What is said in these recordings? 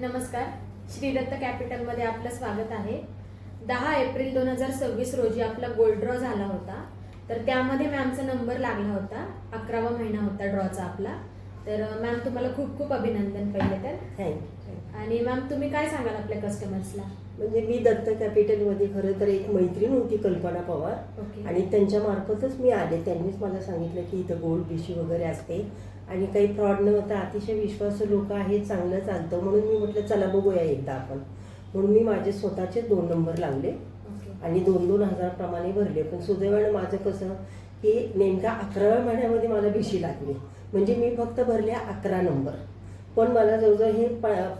नमस्कार, श्री दत्त कॅपिटलमध्ये आपलं स्वागत आहे। 10 एप्रिल 2026 रोजी आपला गोल्ड ड्रॉ झाला होता। तर त्यामध्ये मॅमचा नंबर लागला होता। 11वा महिना होता ड्रॉचा आपला। तर मॅम तुम्हाला खूप खूप अभिनंदन पहिले तर। थँक्यू। आणि मॅम तुम्ही काय सांगाल आपल्या कस्टमर्सला? म्हणजे मी दत्त कॅपिटलमध्ये खरं तर एक मैत्रीण होती, कल्पना पवार, ओके। आणि त्यांच्या मार्फतच मी आले। त्यांनीच मला सांगितलं की इथं गोल्ड बिशी वगैरे असते आणि काही फ्रॉड नव्हता, अतिशय विश्वासू लोक आहेत, चांगलं चालतं, म्हणून मी म्हटलं चला बघूया एकदा आपण। म्हणून मी माझे स्वतःचे 2 नंबर लावले आणि 2-2 हजाराप्रमाणे भरले। पण सुदैवानं माझं कसं की नेमका 11व्या महिन्यामध्ये मला बिशी लागली, म्हणजे मी फक्त भरले 11 नंबर, पण मला जवळजवळ हे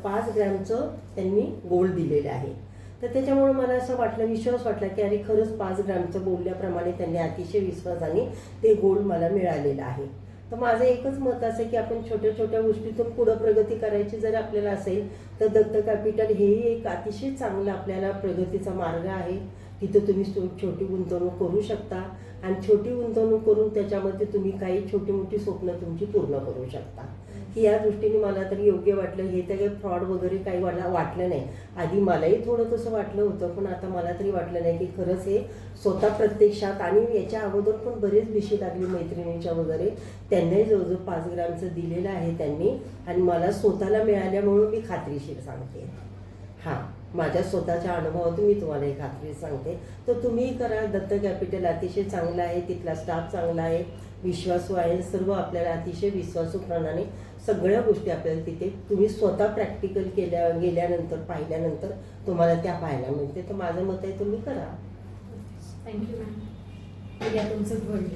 5 ग्रॅमचं त्यांनी गोल्ड दिलेलं आहे। तर त्याच्यामुळे मला असं वाटलं, विश्वास वाटला की अरे खरंच 5 ग्रॅमचं बोलल्याप्रमाणे त्यांनी अतिशय विश्वासाने ते गोल्ड मला मिळालेलं आहे। तर माझं एकच मत असं की आपण छोट्या छोट्या गोष्टीतून पुढं प्रगती करायची जर आपल्याला असेल तर दत्त कॅपिटल हेही एक अतिशय चांगलं आपल्याला प्रगतीचा मार्ग आहे। तिथं तुम्ही छोटी गुंतवणूक करू शकता आणि छोटी गुंतवणूक करून त्याच्यामध्ये तुम्ही काही छोटी मोठी स्वप्न तुमची पूर्ण करू शकता। की या दृष्टीने मला तरी योग्य वाटलं। हे तर काही फ्रॉड वगैरे काही वाटलं नाही। आधी मलाही थोडं तसं वाटलं होतं, पण आता मला तरी वाटलं नाही की खरंच हे स्वतः प्रत्यक्षात। आणि याच्या अगोदर पण बरेच बिशी लागली मैत्रिणींच्या वगैरे, त्यांनाही जवळजवळ 5 ग्रॅमचं दिलेलं आहे त्यांनी, आणि मला स्वतःला मिळाल्यामुळं मी खात्रीशीर सांगते। हां, माझ्या स्वतःच्या अनुभवातून मी तुम्हाला ही खात्री सांगते। तर तुम्हीही करा। दत्त कॅपिटल अतिशय चांगलं आहे, तिथला स्टाफ चांगला आहे, विश्वासू आहे, सर्व आपल्याला अतिशय विश्वासूप्रमाणे सगळ्या गोष्टी आपल्याला तिथे तुम्ही स्वतः प्रॅक्टिकल गेल्यानंतर पाहिल्यानंतर तुम्हाला त्या पाहायला मिळते। तर माझं मत आहे तुम्ही करा। Thank you ma'am. तुमचं गोल्ड